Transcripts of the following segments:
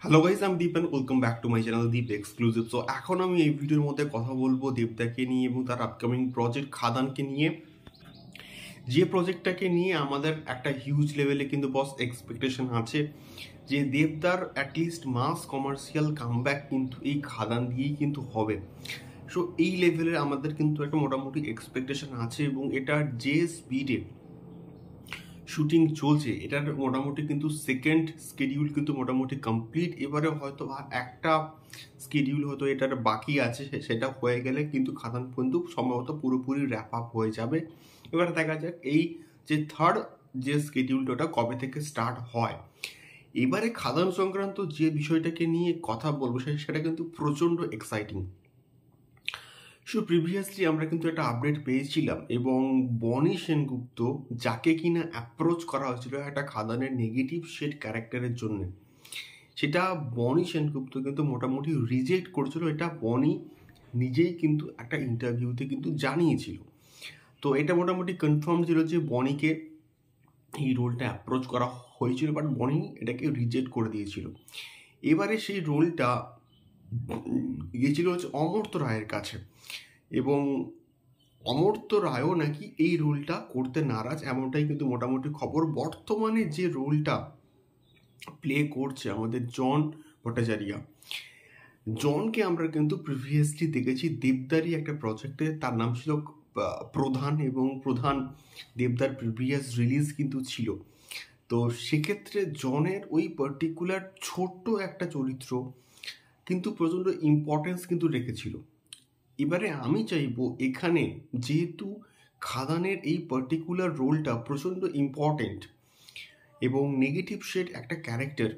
Hello guys, আমি Deep and welcome back to my channel Deep exclusive. So এখন আমি এই ভিডিওর মধ্যে কথা বলবো দেবদাকে নিয়ে এবং তার আপকামিং প্রজেক্ট খাদানকে নিয়ে, যে প্রজেক্টটাকে নিয়ে আমাদের একটা হিউজ লেভেলে কিন্তু বস এক্সপেকটেশন আছে যে দেবদার অ্যাটলিস্ট মাস কমার্শিয়াল কামব্যাক কিন্তু এই খাদান দিয়েই কিন্তু হবে। সো এই লেভেলের আমাদের কিন্তু একটা মোটামুটি এক্সপেকটেশন আছে এবং এটার যে স্পিডে শুটিং চলছে এটার মোটামুটি কিন্তু সেকেন্ড স্কেডিউল কিন্তু মোটামুটি কমপ্লিট। এবারে হয়তো আর একটা স্কেডিউল হয়তো এটার বাকি আছে, সেটা হয়ে গেলে কিন্তু খাদান কিন্তু সম্ভবত পুরোপুরি র্যাপ আপ হয়ে যাবে। এবারে দেখা যাক এই যে থার্ড যে স্কেডিউলটা ওটা কবে থেকে স্টার্ট হয়। এবারে খাদান সংক্রান্ত যে বিষয়টাকে নিয়ে কথা বলবো সেটা কিন্তু প্রচণ্ড এক্সাইটিং। সো প্রিভিয়াসলি আমরা কিন্তু একটা আপডেট পেয়েছিলাম এবং বনি সেনগুপ্ত যাকে কিনা অ্যাপ্রোচ করা হয়েছিল একটা খাদানের নেগেটিভ শেড ক্যারেক্টারের জন্য, সেটা বনি সেনগুপ্ত কিন্তু মোটামুটি রিজেক্ট করেছিল। এটা বনি নিজেই কিন্তু একটা ইন্টারভিউতে কিন্তু জানিয়েছিল। তো এটা মোটামুটি কনফার্ম ছিল যে বনিকে এই রোলটা অ্যাপ্রোচ করা হয়েছিল, বাট বনি এটাকে রিজেক্ট করে দিয়েছিল। এবারে সেই রোলটা গিয়েছিল হচ্ছে অমর্ত্য রায়ের কাছে এবং অমর্ত্য রায়ও নাকি এই রোলটা করতে নারাজ, এমনটাই কিন্তু মোটামুটি খবর। বর্তমানে যে রোলটা প্লে করছে আমাদের জন ভট্টাচার্য, জনকে আমরা কিন্তু প্রিভিয়াসলি দেখেছি দেবদারই একটা প্রজেক্টে, তার নাম ছিল প্রধান, এবং প্রধান দেবদার প্রিভিয়াস রিলিজ কিন্তু ছিল। তো সেক্ষেত্রে জনের ওই পার্টিকুলার ছোট্ট একটা চরিত্র কিন্তু প্রচণ্ড ইম্পর্টেন্স কিন্তু রেখেছিল। এবারে আমি চাইবো এখানে যেহেতু খাদানের এই পার্টিকুলার রোলটা প্রচণ্ড ইম্পর্টেন্ট এবং নেগেটিভ শেড একটা ক্যারেক্টার,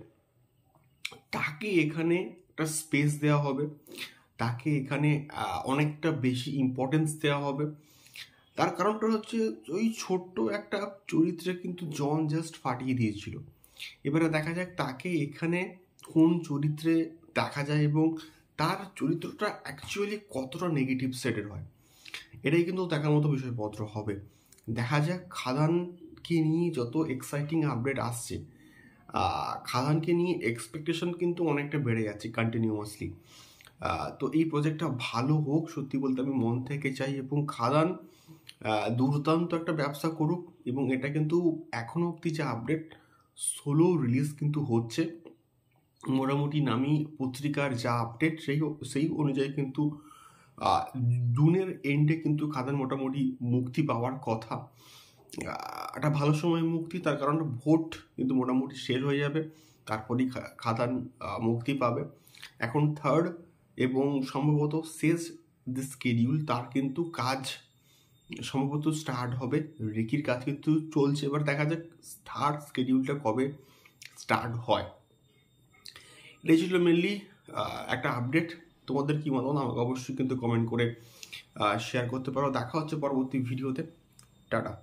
তাকে এখানে একটা স্পেস দেওয়া হবে, তাকে এখানে অনেকটা বেশি ইম্পর্টেন্স দেওয়া হবে। তার কারণটা হচ্ছে ওই ছোট্ট একটা চরিত্রে কিন্তু জন জাস্ট ফাটিয়ে দিয়েছিল। এবারে দেখা যাক তাকে এখানে কোন চরিত্রে দেখা যায় এবং তার চরিত্রটা অ্যাকচুয়ালি কতটা নেগেটিভ সেটের হয়, এটাই কিন্তু দেখার মতো বিষয়পত্র হবে। দেখা যাক খাদানকে নিয়ে যত এক্সাইটিং আপডেট আসছে, খাদানকে নিয়ে এক্সপেকটেশন কিন্তু অনেকটা বেড়ে যাচ্ছে কন্টিনিউয়াসলি। তো এই প্রজেক্টটা ভালো হোক, সত্যি বলতে আমি মন থেকে চাই, এবং খাদান দুর্দান্ত একটা ব্যবসা করুক। এবং এটা কিন্তু এখনো অবধি যে আপডেট সোলো রিলিজ কিন্তু হচ্ছে, মোটামুটি নামি পত্রিকার যা আপডেট সেই অনুযায়ী কিন্তু জুনের এন্ডে কিন্তু খাদান মোটামুটি মুক্তি পাওয়ার কথা। একটা ভালো সময় মুক্তি, তার কারণ ভোট কিন্তু মোটামুটি শেষ হয়ে যাবে, তারপরেই খাদান মুক্তি পাবে। এখন থার্ড এবং সম্ভবত শেষ যে স্কেডিউল তার কিন্তু কাজ সম্ভবত স্টার্ট হবে, রেকির কাজ কিন্তু চলছে। এবার দেখা যাক থার্ড স্কেডিউলটা কবে স্টার্ট হয়। এটাই ছিল মেনলি একটা আপডেট। তোমাদের কি মতামত আমাকে অবশ্যই কিন্তু কমেন্ট করে শেয়ার করতে পারো। দেখা হচ্ছে পরবর্তী ভিডিওতে। টাটা।